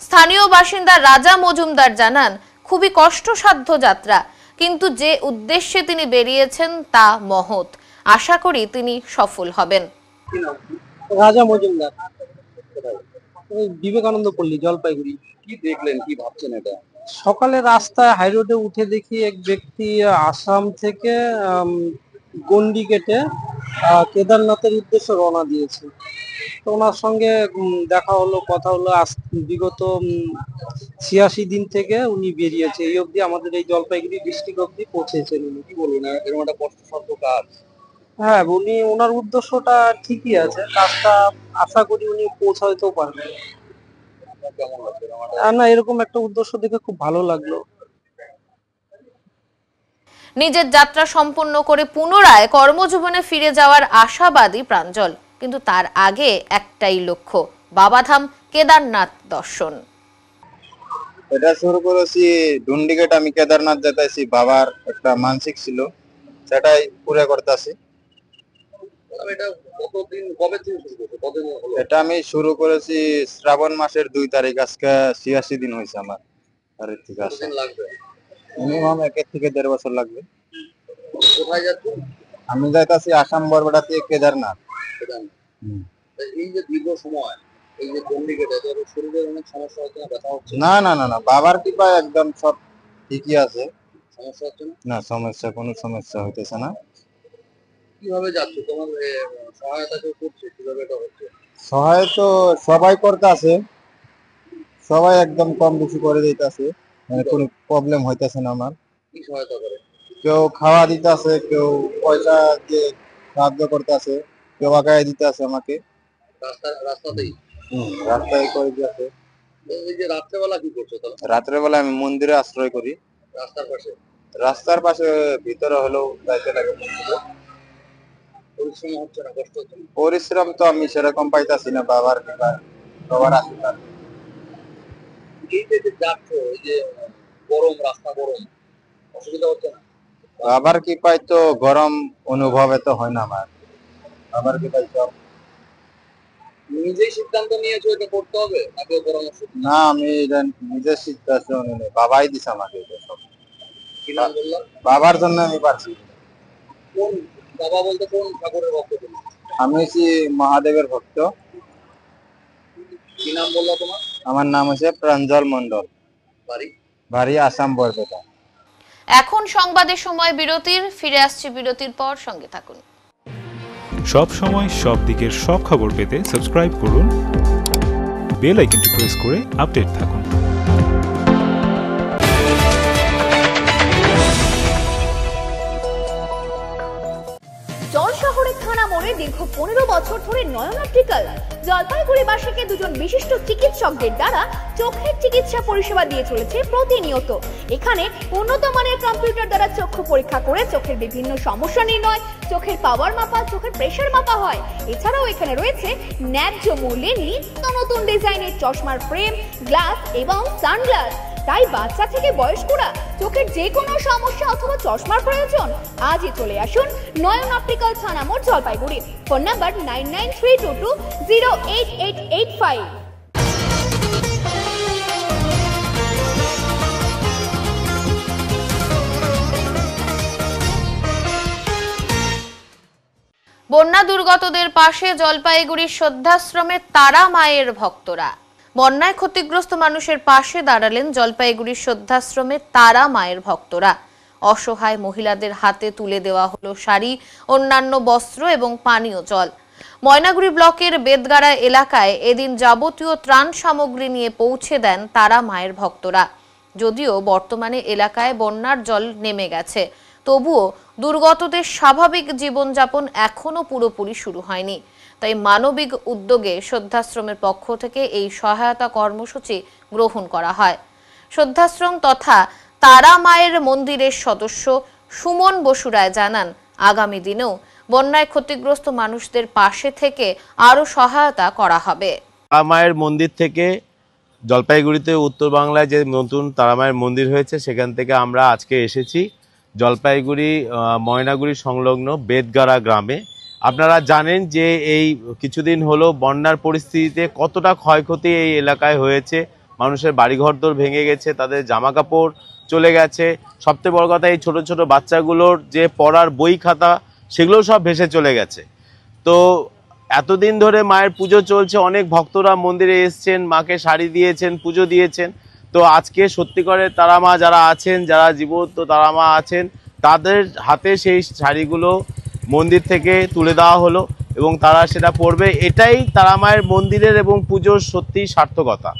স্থানীয় বাসিন্দা রাজা মজুমদার জানান, খুবই কষ্টসাধ্য যাত্রা, কিন্তু যে উদ্দেশ্যে তিনি বেরিয়েছেন তা মহৎ। আশা করি তিনি সফল হবেন। রাজা মজুমদার, বিবেকানন্দ পল্লী, জলপাইগুড়ি। কি দেখলেন, কি ভাবছেন এটা? সকালে রাস্তায় হাই রোডে উঠে দেখি এক ব্যক্তি আসাম থেকে গন্ডি কেটে কেদারনাথের উদ্দেশ্যে রওনা দিয়েছে। তো ওনার সঙ্গে দেখা হলো, কথা হলো। বিগত 86 দিন থেকে উনি বেরিয়েছে, এই অবধি আমাদের এই জলপাইগুড়ি ডিস্ট্রিক্ট অবধি পৌঁছেছেন উনি। কি বলুন, এরকম একটা কষ্টসাধ্য কাজ। হ্যাঁ, উনি ওনার উদ্দেশ্যটা ঠিকই আছে, কাজটা আশা করি উনি পৌঁছাইতেও পারবেন। না, এরকম একটা উদ্দেশ্য দেখে খুব ভালো লাগলো। নিজের যাত্রা সম্পূর্ণ করে পুনরায় কর্মজীবনে ফিরে যাওয়ার আশাবাদী প্রাঞ্জল, কিন্তু তার আগে একটাই লক্ষ্য, বাবাধাম কেদারনাথ দর্শন। এটা শুরু করেছি ডুন্ডিগেট, আমি কেদারনাথ যেতেছি, বাবার একটা মানসিক ছিল, সেটাই পুরো করতেছি। এটা আমি শুরু করেছি শ্রাবণ মাসের 2 তারিখ, আজকে 86 দিন হয়েছে আমার। মিনিমাম 1 থেকে 1.5 বছর লাগবে। কোথায় যাচ্ছেন? আমি যাইতাছি আসাম বরবেটা থেকে কেদারনাথ। এই যে দীর্ঘ সময় এই যে ডুন্ডিগেটে শরীরের অনেক সমস্যা হচ্ছে না, ব্যথা হচ্ছে? না না না না, বাবার কৃপায় একদম সব ঠিকই আছে। সমস্যা হচ্ছে না? না, কোনো সমস্যা হইতেছে না। কিভাবে যাচ্ছে? তোমার সহায়তা কেউ করছে? কিভাবে এটা হচ্ছে? সহায়তা সবাই করতেছে, সবাই একদম কম বেশি করে দিতেছে, মানে কোনো প্রবলেম হইতেছে না আমার। কি সহায়তা করে? কেউ খাওয়া দিতেছে, কেউ পয়সা দিয়ে সাহায্য করতেছে, কেউ আগায় দিতেছে আমাকে। রাস্তাতেই? রাস্তায় করে দিতেছে। এই যে রাত্রেবেলা কি করছো তাহলে? রাত্রেবেলা আমি মন্দিরে আশ্রয় করি। রাস্তার পাশে ভিতরে হলেও যাইতে লাগে। পরিশ্রম হচ্ছে না, কষ্ট হচ্ছে না? পরিশ্রম তো আমি সেরকম পাইতাছি না, বাবার আশীর্বাদ। এই যে যাচ্ছ, এই যে গরম, রাস্তা গরম, অসুবিধা হচ্ছে না? বাবার কি পাই তো গরম অনুভব তো হয় না আমার। বাবার কি পাই তো নিজেই সিদ্ধান্ত নিয়েছো এটা করতে হবে, না কেউ পরামর্শ? না, আমি নিজের সিদ্ধান্ত নিই, বাবাই দিছে আমাকে। কি নাম বললাম? বাবার জন্য আমি পারছি। কোন বাবা বলতে কোন ঠাকুরের ভক্ত তুমি? আমি হচ্ছি মহাদেবের ভক্ত। কি নাম বললো তোমার? আমার নাম হচ্ছে প্রাঞ্জল মন্ডল, বাড়ি আসাম বরপেটা। এখন সংবাদের সময় বিরতির, ফিরে আসছে বিরতির পর, সঙ্গে থাকুন। সব সময় সব দিকের সব খবর পেতে সাবস্ক্রাইব করুন, বেল আইকনটি প্রেস করে আপডেট থাকুন। জল শহরের থানা মোড়ে দীর্ঘ 15 বছর ধরে নয়ন অপটিক্যাল জলপাইগুড়িবাসীকে দুজন বিশিষ্ট চিকিৎসকদের দ্বারা চোখের চিকিৎসা পরিষেবা দিয়ে চলেছে প্রতিনিয়ত। এখানে উন্নত মানের কম্পিউটার দ্বারা চক্ষু পরীক্ষা করে চোখের বিভিন্ন সমস্যা নির্ণয়, চোখের পাওয়ার মাপা, চোখের প্রেসার মাপা হয়। এছাড়াও এখানে রয়েছে ন্যায্য মূল্যে নিত্য নতুন ডিজাইনের চশমার ফ্রেম, গ্লাস এবং সানগ্লাস। তাই বাচ্চা থেকে বয়স্করা চোখের যে কোনো সমস্যা অথবা চশমার প্রয়োজন আজই চলে আসুন নয়ন অপটিক্যাল থানা মোড় জলপাইগুড়ি। Phone number 9932208885। বন্যা দুর্গতদের পাশে জলপাইগুড়ির শ্রদ্ধাশ্রমে তারা মায়ের ভক্তরা। বন্যায় ক্ষতিগ্রস্ত মানুষের পাশে দাঁড়ালেন জলপাইগুড়ির শ্রদ্ধাশ্রমে তারা মায়ের ভক্তরা। অসহায় মহিলাদের হাতে তুলে দেওয়া হলো শাড়ি, অন্যান্য বস্ত্র এবং পানীয় জল। ময়নাগুড়ি ব্লকের বেদগাড়া এলাকায় এদিন যাবতীয় ত্রাণ সামগ্রী নিয়ে পৌঁছে দেন তারা মায়ের ভক্তরা। যদিও বর্তমানে এলাকায় বন্যার জল নেমে গেছে, তবুও দুর্গতদের স্বাভাবিক জীবনযাপন এখনো পুরোপুরি শুরু হয়নি। তাই মানবিক উদ্যোগে শ্রদ্ধাশ্রমের পক্ষ থেকে এই সহায়তা কর্মসূচি গ্রহণ করা হয়। শ্রদ্ধাশ্রম তথা তারা মায়ের মন্দিরের সদস্য সুমন বসুরায় জানান, আগামী দিনেও বন্যায় ক্ষতিগ্রস্ত মানুষদের পাশে থেকে আরো সহায়তা করা হবে। তারা মায়ের মন্দির থেকে জলপাইগুড়িতে উত্তর বাংলায় যে নতুন তারা মায়ের মন্দির হয়েছে সেখান থেকে আমরা আজকে এসেছি জলপাইগুড়ি ময়নাগুড়ি সংলগ্ন বেদগাড়া গ্রামে। আপনারা জানেন যে এই কিছুদিন হলো বন্যার পরিস্থিতিতে কতটা ক্ষয়ক্ষতি এই এলাকায় হয়েছে। মানুষের বাড়িঘরদোর ভেঙে গেছে, তাদের জামা কাপড় চলে গেছে। সবচেয়ে বড় কথা, এই ছোট ছোট বাচ্চাগুলোর যে পড়ার বই খাতা সেগুলো সব ভেসে চলে গেছে। তো এতদিন ধরে মায়ের পুজো চলছে, অনেক ভক্তরা মন্দিরে এসছেন, মাকে শাড়ি দিয়েছেন, পুজো দিয়েছেন। তো আজকে সত্যি করে তারা মা যারা আছেন, যারা জীবন্ত তারা মা আছেন, তাদের হাতে সেই শাড়িগুলো মন্দির থেকে তুলে দেওয়া হলো এবং তারা সেটা পরবে। এটাই তারা মায়ের মন্দিরের এবং পুজোর সত্যি সার্থকতা।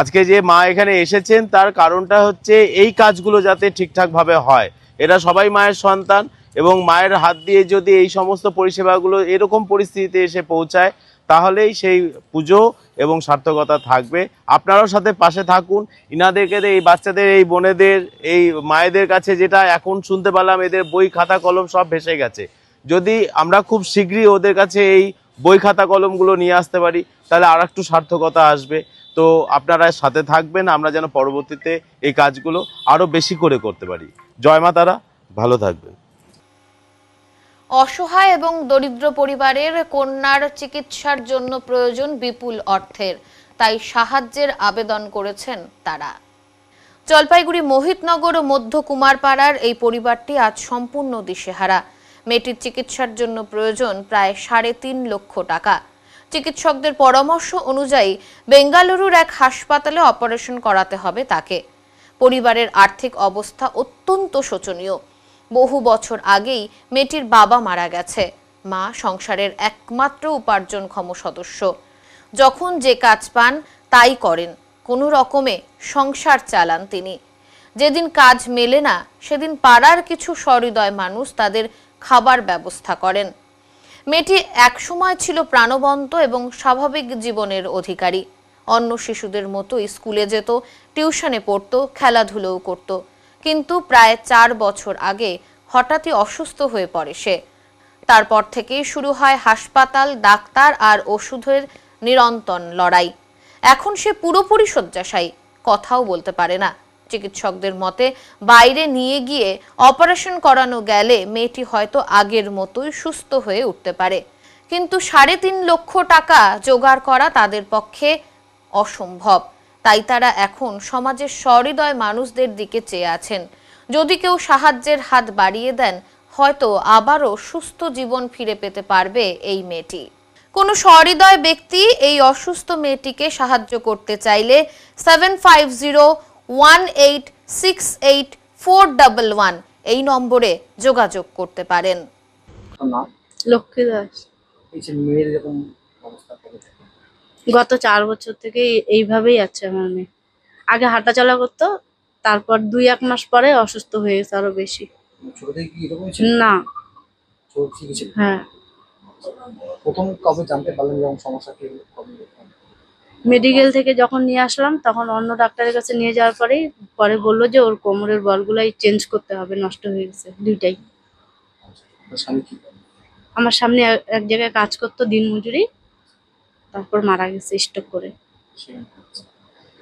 আজকে যে মা এখানে এসেছেন তার কারণটা হচ্ছে এই কাজগুলো যাতে ঠিকঠাকভাবে হয়। এরা সবাই মায়ের সন্তান এবং মায়ের হাত দিয়ে যদি এই সমস্ত পরিষেবাগুলো এরকম পরিস্থিতিতে এসে পৌঁছায় তাহলেই সেই পুজো এবং সার্থকতা থাকবে। আপনারাও সাথে পাশে থাকুন। ইনাদেরকে, এই বাচ্চাদের, এই বোনেদের, এই মায়েদের কাছে যেটা এখন শুনতে পেলাম, এদের বই খাতা কলম সব ভেসে গেছে। যদি আমরা খুব শীঘ্রই ওদের কাছে এই বই খাতা কলমগুলো নিয়ে আসতে পারি তাহলে আর একটু সার্থকতা আসবে। তো আপনারা সাথে থাকবেন, আমরা যেন পরবর্তীতে এই কাজগুলো আরো বেশি করে করতে পারি। জয় মা তারা, ভালো থাকবেন। অসহায় এবং দরিদ্র পরিবারের কন্যার চিকিৎসার জন্য প্রয়োজন বিপুল অর্থের, তাই সাহায্যের আবেদন করেছেন তারা। জলপাইগুড়ি মোহিতনগর ও মধ্য কুমারপাড়ার এই পরিবারটি আজ সম্পূর্ণ দিশেহারা। মেয়েটির চিকিৎসার জন্য প্রয়োজন প্রায় 3.5 লক্ষ টাকা। চিকিৎসকদের পরামর্শ অনুযায়ী বেঙ্গালুরুর এক হাসপাতালে অপারেশন করাতে হবে তাকে। পরিবারের আর্থিক অবস্থা অত্যন্ত শোচনীয়। বহু বছর আগেই মেয়েটির বাবা মারা গেছে। মা সংসারের একমাত্র উপার্জনক্ষম সদস্য। যখন যে কাজ পান তাই করেন, কোনো রকমে সংসার চালান তিনি। যেদিন কাজ মেলে না সেদিন পাড়ার কিছু সহৃদয় মানুষ তাদের খাবার ব্যবস্থা করেন। মেয়েটি একসময় ছিল প্রাণবন্ত এবং স্বাভাবিক জীবনের অধিকারী। অন্য শিশুদের মতো স্কুলে যেত, টিউশনে পড়তো, খেলাধুলোও করত। কিন্তু প্রায় 4 বছর আগে হঠাৎই অসুস্থ হয়ে পড়ে সে। তারপর থেকেই শুরু হয় হাসপাতাল, ডাক্তার আর ওষুধের নিরন্তর লড়াই। এখন সে পুরোপুরি শয্যাশায়ী, কথাও বলতে পারে না। চিকিৎসকদের মতে বাইরে নিয়ে গিয়ে অপারেশন করানো গেলে মেয়েটি হয়তো আগের মতোই সুস্থ হয়ে উঠতে পারে, কিন্তু 3.5 লক্ষ টাকা জোগাড় করা তাদের পক্ষে অসম্ভব। তাই তারা এখন সমাজের সহৃদয় মানুষদের দিকে চেয়ে আছেন। যদি কেউ সাহায্যের হাত বাড়িয়ে দেন হয়তো আবারও সুস্থ জীবন ফিরে পেতে পারবে এই মেয়েটি। কোনো সহৃদয় ব্যক্তি এই অসুস্থ মেয়েটিকে সাহায্য করতে চাইলে 7501868411 এই নম্বরে যোগাযোগ করতে পারেন। লক্ষ্মী দাস। গত 4 বছর থেকে এইভাবেই আছে আমার মেয়ে। আগে হাঁটাচলা করতো, তারপর 2-1 মাস পরে অসুস্থ হয়ে গেছে আরো বেশি। না, হ্যাঁ প্রথম কবে জানতে পারলেন এরকম সমস্যা কি হলো? মেডিকেল থেকে যখন নিয়ে আসলাম তখন অন্য ডাক্তারের কাছে নিয়ে যাওয়ার পরে বললো যে ওর কোমরের বলগুলাই চেঞ্জ করতে হবে, নষ্ট হয়ে গেছে দুইটাই। আপনার স্বামী কি করে? আমার সামনে এক জায়গায় কাজ করতো দিনমজুরি, তারপর মারা গেছে স্ট্রোক করে।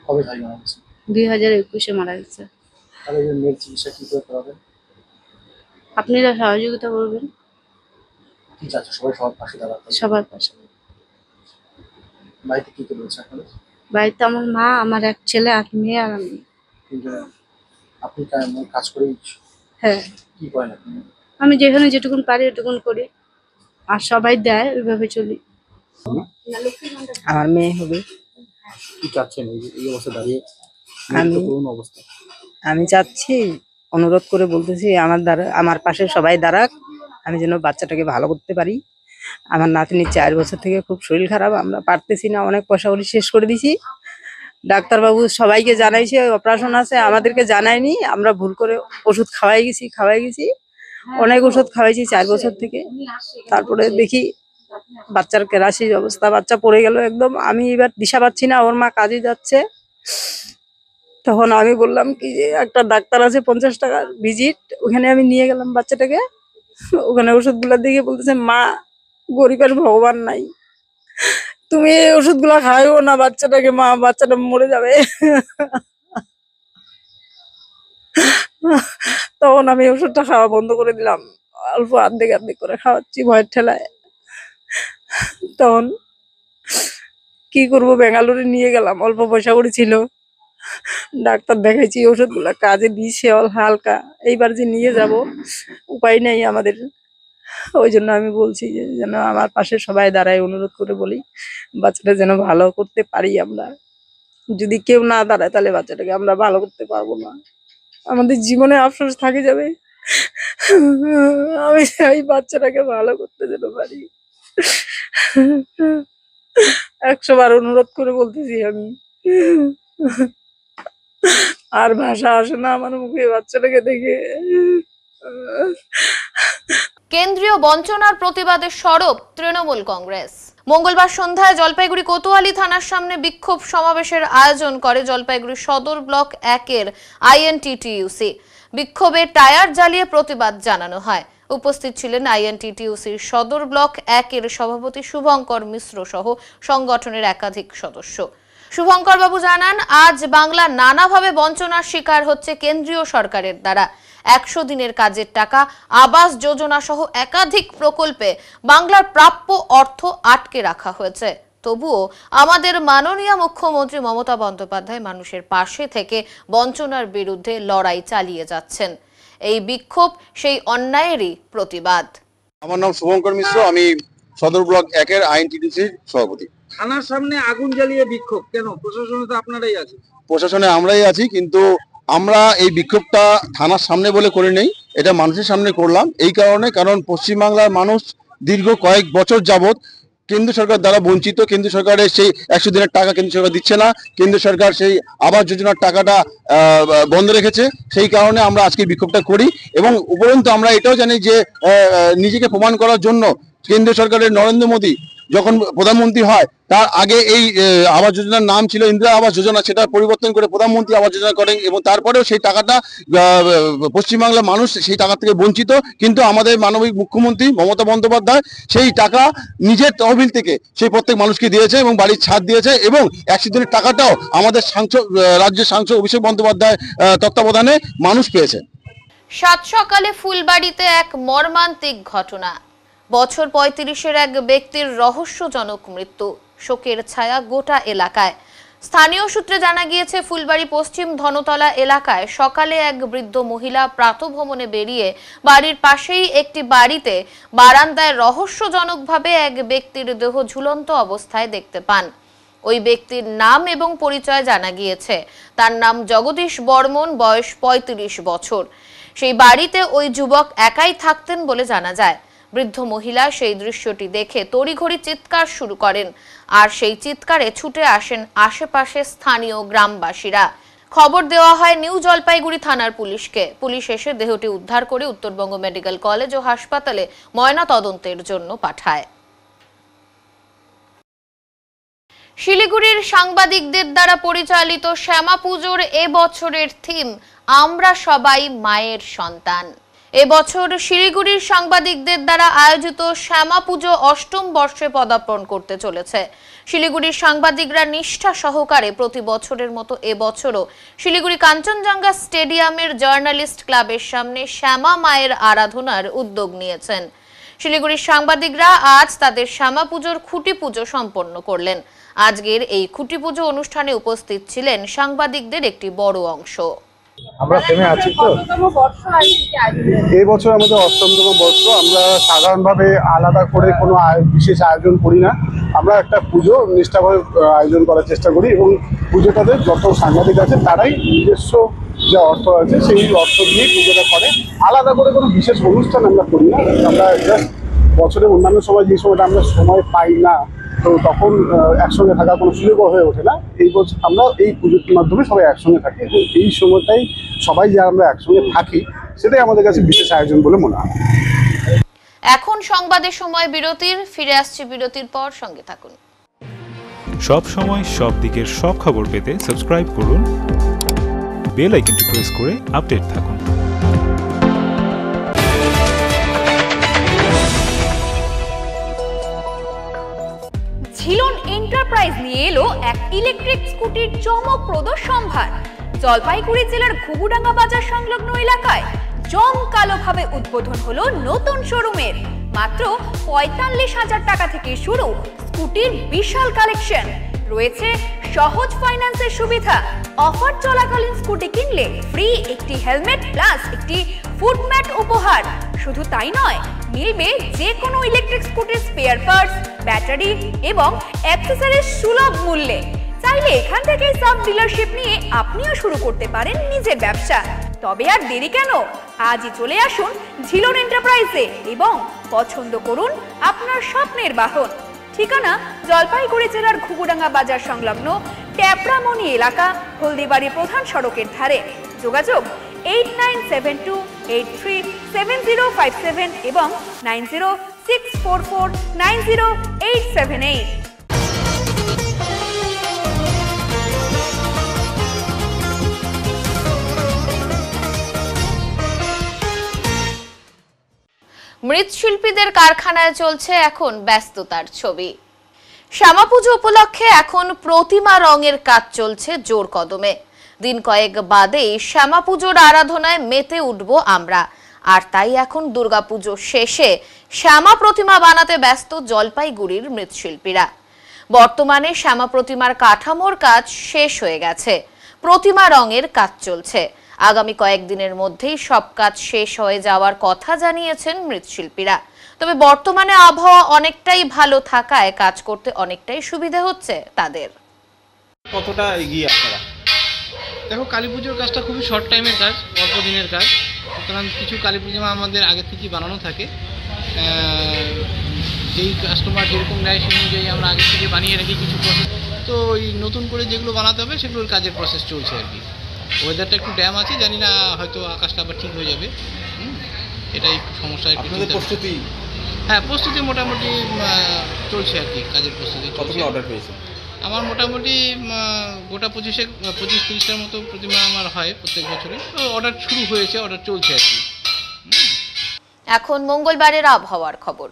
কবে ভাই মারা গেছে? 2021-এ মারা গেছে। তাহলে এই মেয়ের চিকিৎসা কি করে করাবেন? আপনারা সহযোগিতা করবেন। কি চাচ্ছে সবাই সবার পাশে দাঁড়াতে? সবার পাশে। বাড়িতে কি কি রয়েছে আপনাদের? বাড়িতে আমার মা, আমার এক ছেলে, এক মেয়ে আর আমি। কিন্তু আপনি কাজ করেই? হ্যাঁ। কি করেন আপনি? আমি যেখানে যেটুকুন পারি ওটুকুন করি, আর সবাই দেয় ওইভাবে চলি। আমার মেয়ে হবে। কি চাচ্ছেন এই অবস্থা দাঁড়িয়ে? আমি চাচ্ছি, অনুরোধ করে বলতেছি আমার পাশে সবাই দাঁড়াক, আমি যেন বাচ্চাটাকে ভালো করতে পারি। আমার নাতনির 4 বছর থেকে খুব শরীর খারাপ, আমরা পারতেছি না, অনেক পয়সা করে শেষ করে দিছি। ডাক্তারবাবু সবাইকে জানাইছে অপারেশন আছে, আমাদেরকে জানায়নি। আমরা ভুল করে ওষুধ খাওয়াই গেছি, অনেক ওষুধ খাওয়াইছি 4 বছর থেকে। তারপরে দেখি বাচ্চার কেরাসির অবস্থা, বাচ্চা পড়ে গেল একদম। আমি এবার দিশা পাচ্ছি না, ওর মা কাজে যাচ্ছে। তখন আমি বললাম কি যে একটা ডাক্তার আছে 50 টাকার ভিজিট, ওখানে আমি নিয়ে গেলাম বাচ্চাটাকে। ওখানে ওষুধগুলো দেখে বলতেছে, মা গরিবের ভগবান নাই, তুমি এই ওষুধগুলো খাইও না বাচ্চাটাকে, মা বাচ্চাটা মরে যাবে। তখন আমি ওষুধটা খাওয়া বন্ধ করে দিলাম, অল্প অর্ধেক করে খাওয়াচ্ছি ভয়ের ঠেলায়। তখন কি করবো, বেঙ্গালুরু নিয়ে গেলাম, অল্প পয়সা করে ছিল। ডাক্তার দেখাইছি, ওষুধগুলো কাজে দিয়েছে হালকা। এইবার যে নিয়ে যাব উপায় নেই আমাদের। ওই জন্য আমি বলছি যে যেন আমার পাশে সবাই দাঁড়ায়, অনুরোধ করে বলি বাচ্চাটা যেন ভালো করতে পারি আমরা। যদি কেউ না দাঁড়ায় তাহলে বাচ্চাটাকে আমরা ভালো করতে পারবো না, আমাদের জীবনে আফসোস থাকে যাবে। আমি চাই বাচ্চাটাকে ভালো করতে যেন পারি। 100 বার অনুরোধ করে বলতেছি আমি, আর ভাষা আসে না আমার মুখে বাচ্চাটাকে দেখে। কেন্দ্রীয় বঞ্চনার প্রতিবাদে সরব তৃণমূল কংগ্রেস। মঙ্গলবার সন্ধ্যায় জলপাইগুড়ি কোতোয়ালি থানার সামনে বিক্ষোভ সমাবেশের আয়োজন করে জলপাইগুড়ি সদর ব্লক 1-এর INTTUC। বিক্ষোভে টায়ার জ্বালিয়ে প্রতিবাদ জানানো হয়। উপস্থিত ছিলেন INTTUCর সদর ব্লক 1-এর সভাপতি শুভঙ্কর মিশ্র সহ সংগঠনের একাধিক সদস্য। শুভঙ্কর বাবু জানান, আজ বাংলা নানাভাবে বঞ্চনার শিকার হচ্ছে কেন্দ্রীয় সরকারের দ্বারা। 100 দিনের কাজের টাকা, আবাস যোজনা সহ একাধিক প্রকল্পে বাংলার প্রাপ্য অর্থ আটকে রাখা হয়েছে। তবুও আমাদের মাননীয় মুখ্যমন্ত্রী মমতা বন্দ্যোপাধ্যায় মানুষের পাশে থেকে বঞ্চনার বিরুদ্ধে লড়াই চালিয়ে যাচ্ছেন। এই বিক্ষোভ সেই অন্যায়েরই প্রতিবাদ। আমার নাম শুভঙ্কর মিশ্র, আমি সদর ব্লক 1-এর INTTUCর সভাপতি। থানার সামনে আগুন জ্বালিয়ে বিক্ষোভ কেন? প্রশাসনে তো আপনারাই আছেন। প্রশাসনে আমরাই আছি, কিন্তু আমরা এই বিক্ষোভটা থানার সামনে বলে করে নেই, এটা মানুষের সামনে করলাম এই কারণে, কারণ পশ্চিমবাংলার মানুষ দীর্ঘ কয়েক বছর যাবৎ কেন্দ্র সরকার দ্বারা বঞ্চিত। কেন্দ্র সরকারের সেই 100 দিনের টাকা কেন্দ্র সরকার দিচ্ছে না, কেন্দ্র সরকার সেই আবাস যোজনার টাকাটা বন্ধ রেখেছে। সেই কারণে আমরা আজকে বিক্ষোভটা করি, এবং উপরন্তু আমরা এটাও জানি যে নিজেকে প্রমাণ করার জন্য কেন্দ্র সরকারের নরেন্দ্র মোদী যখন প্রধানমন্ত্রী হয় তার আগে এই আবাস যোজনার নাম ছিল ইন্দিরা আবাস যোজনা, সেটা পরিবর্তন করে প্রধানমন্ত্রী আবাস যোজনা করেন, এবং তারপরেও সেই টাকাটা পশ্চিমবাংলার মানুষ সেই টাকা থেকে বঞ্চিত। কিন্তু আমাদের মাননীয় মুখ্যমন্ত্রী মমতা বন্দ্যোপাধ্যায় সেই টাকা নিজের তহবিল থেকে সেই প্রত্যেক মানুষকে দিয়েছে এবং বাড়ির ছাদ দিয়েছে, এবং 100 দিনের টাকাটাও আমাদের রাজ্যের সাংসদ অভিষেক বন্দ্যোপাধ্যায় তত্ত্বাবধানে মানুষ পেয়েছে। সাত সকালে ফুলবাড়িতে এক মর্মান্তিক ঘটনা। বছর 35-এর এক ব্যক্তির রহস্যজনক মৃত্যু, শোকের ছায়া গোটা এলাকায়। স্থানীয় সূত্রে জানা গিয়েছে, ফুলবাড়ি পশ্চিম ধনতলা এলাকায় সকালে এক বৃদ্ধ মহিলা প্রাতঃভ্রমণে বেরিয়ে বাড়ির পাশেই একটি বাড়িতে বারান্দায় রহস্যজনকভাবে এক ব্যক্তির দেহ ঝুলন্ত অবস্থায় দেখতে পান। ওই ব্যক্তির নাম এবং পরিচয় জানা গিয়েছে। তার নাম জগদীশ বর্মন, বয়স 35 বছর। সেই বাড়িতে ওই যুবক একাই থাকতেন বলে জানা যায়। বৃদ্ধ মহিলা সেই দৃশ্যটি দেখে তড়িঘড়ি চিৎকার শুরু করেন, আর সেই চিৎকারে ছুটে আসেন আশেপাশে স্থানীয় গ্রামবাসীরা। খবর দেওয়া হয় নিউ জলপাইগুড়ি থানার পুলিশকে। পুলিশ এসে দেহটি উদ্ধার করে উত্তরবঙ্গ মেডিকেল কলেজ ও হাসপাতালে ময়না তদন্তের জন্য পাঠায়। শিলিগুড়ির সাংবাদিকদের দ্বারা পরিচালিত শ্যামা পুজোর এবছরের থিম আমরা সবাই মায়ের সন্তান। এবছর শিলিগুড়ির সাংবাদিকদের দ্বারা আয়োজিত শ্যামা পুজো অষ্টম বর্ষে পদার্পণ করতে চলেছে। শিলিগুড়ির সাংবাদিকরা নিষ্ঠা সহকারে প্রতি বছরের মতো এবছরও শিলিগুড়ি কাঞ্চনজঙ্ঘা স্টেডিয়ামের জার্নালিস্ট ক্লাবের সামনে শ্যামা মায়ের আরাধনার উদ্যোগ নিয়েছেন। শিলিগুড়ির সাংবাদিকরা আজ তাদের শ্যামা পুজোর খুঁটি পুজো সম্পন্ন করলেন। আজকের এই খুঁটি পুজো অনুষ্ঠানে উপস্থিত ছিলেন সাংবাদিকদের একটি বড় অংশ। আমরা থেমে আছি তো, এই বছর আমাদের অষ্টমতম বর্ষ। আমরা সাধারণভাবে আলাদা করে কোনো বিশেষ আয়োজন করি না, আমরা একটা পুজো নিষ্ঠাভাবে আয়োজন করার চেষ্টা করি এবং পুজোটাতে যত সাংবাদিক আছে তারাই নিজস্ব যে অর্থ আছে সেই অর্থ দিয়ে পুজোটা করে। আলাদা করে কোনো বিশেষ অনুষ্ঠান আমরা করি না। আমরা জাস্ট বছরের অন্যান্য সময় যে সময়টা আমরা সময় পাই না, তো তখন একসঙ্গে থাকার কোনো সুযোগও হয়ে ওঠে না। এই বছর আমরা এই পুজোর মাধ্যমে সবাই একসঙ্গে থাকি এবং এই সময়টাই সবাই যে আমরা একসঙ্গে থাকি সেটাই আমাদের কাছে বিশেষ আয়োজন বলে মনে হয়। এখন সংবাদের সময় বিরতির, ফিরে আসছে বিরতির পর, সঙ্গে থাকুন। সব সময় সব দিকের সব খবর পেতে সাবস্ক্রাইব করুন, বেল আইকনটি প্রেস করে আপডেট থাকুন। ঝিলন এন্টারপ্রাইজ নিয়ে এলো এক ইলেকট্রিক স্কুটির চমকপ্রদ সম্ভার। জলপাইগুড়ি জেলার ঘুঘুডাঙ্গা বাজার সংলগ্ন এলাকায় জমকালোভাবে উদ্বোধন হলো নতুন শোরুমের। মাত্র ৪৫,০০০ টাকা থেকে শুরু স্কুটির বিশাল কালেকশন রয়েছে, সহজ ফাইন্যান্সের সুবিধা। অফার চলাকালীন স্কুটি কিনলে ফ্রি একটি হেলমেট প্লাস একটি ফুটম্যাট উপহার। শুধু তাই নয়, মিলবে যে কোনো ইলেকট্রিক স্কুটির স্পেয়ার পার্টস, ব্যাটারি এবং অ্যাক্সেসরিজ সুলভ মূল্যে। চাইলে এখান থেকে সাব ডিলারশিপ নিয়ে আপনিও শুরু করতে পারেন নিজের ব্যবসা। তবে আর দেরি কেন, আজই চলে আসুন ঝিলন এন্টারপ্রাইজে এবং পছন্দ করুন আপনার স্বপ্নের বাহন। ঠিকানা জলপাইগুড়ি জেলার ঘুঘুডাঙ্গা বাজার সংলগ্ন ট্যাপরামণি এলাকা, হলদিবাড়ি প্রধান সড়কের ধারে। যোগাযোগ 8972837057 এবং 9064490878। মৃৎশিল্পীদের কারখানায় চলছে এখন ব্যস্ততার ছবি। শ্যামা পুজো উপলক্ষে এখন প্রতিমা রঙের কাজ চলছে জোর কদমে। দিন কয়েক বাদেই শ্যামা পুজোর আরাধনায় মেতে উঠব আমরা। আর তাই এখন দুর্গাপুজো শেষে শ্যামা প্রতিমা বানাতে ব্যস্ত জলপাইগুড়ির মৃৎশিল্পীরা। বর্তমানে শ্যামা প্রতিমার কাঠামোর কাজ শেষ হয়ে গেছে, প্রতিমা রঙের কাজ চলছে। আগামী কয়েকদিনের মধ্যেই সব কাজ শেষ হয়ে যাওয়ার কথা জানিয়েছেন মৃৎশিল্পীরা। তবে বর্তমানে আবহাওয়া অনেকটাই ভালো থাকায় কাজ করতে অনেকটাই সুবিধা হচ্ছে তাদের। কতটা এগিয়ে আপনারা? দেখো, কালী পুজোর কাজটা খুবই শর্ট টাইমের কাজ, অল্প দিনের কাজ। সুতরাং কিছু কালী প্রতিমা আমাদের আগে থেকেই বানানো থাকে। যেই কাস্টমার যেরকম নেয় সেই অনুযায়ী আমরা আগে থেকে বানিয়ে রাখি কিছু প্রসেস। তো ওই নতুন করে যেগুলো বানাতে হবে সেগুলোর কাজের প্রসেস চলছে আর কি। ওয়েদারটা একটু ড্যাম আছে, জানি না হয়তো আকাশটা আবার ঠিক হয়ে যাবে, এটাই একটু সমস্যা। প্রস্তুতি? হ্যাঁ, প্রস্তুতি মোটামুটি চলছে আর কি, কাজের প্রস্তুতি। কতগুলো অর্ডার পেয়েছে? আমার মোটামুটি গোটা 25-30টার মতো প্রতিমা আমার হয় প্রত্যেক বছরে। তো অর্ডার শুরু হয়েছে, অর্ডার চলছে আর কি। এখন মঙ্গলবারের আবহাওয়ার খবর।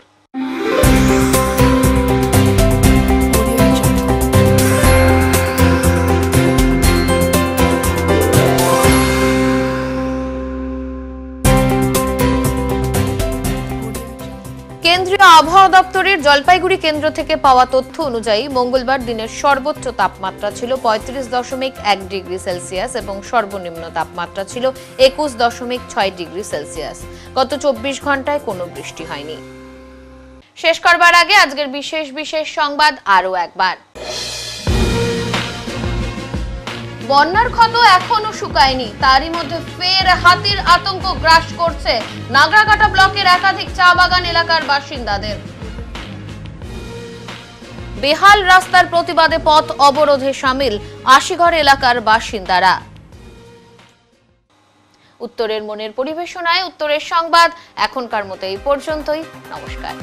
কেন্দ্রীয় আবহাওয়া দপ্তরের জলপাইগুড়ি কেন্দ্র থেকে পাওয়া তথ্য অনুযায়ী মঙ্গলবার দিনের সর্বোচ্চ তাপমাত্রা ছিল 35.1 ডিগ্রি সেলসিয়াস এবং সর্বনিম্ন তাপমাত্রা ছিল 21.6 ডিগ্রি সেলসিয়াস। গত 24 ঘন্টায় কোনো বৃষ্টি হয়নি। শেষ করবার আগে আজকের বিশেষ বিশেষ সংবাদ আরও একবার। বন্যার ক্ষত এখনো শুকায়নি, তারই মধ্যে ফের হাতির আতঙ্ক গ্রাস করছে নাগরাকাটা ব্লকের একাধিক চা বাগান এলাকার বাসিন্দাদের। বেহাল রাস্তার প্রতিবাদে পথ অবরোধে শামিল আশিঘর এলাকার বাসিন্দারা। উত্তরের মনের পরিবেশনায় উত্তরের সংবাদ এখনকার মতো এই পর্যন্তই। নমস্কার।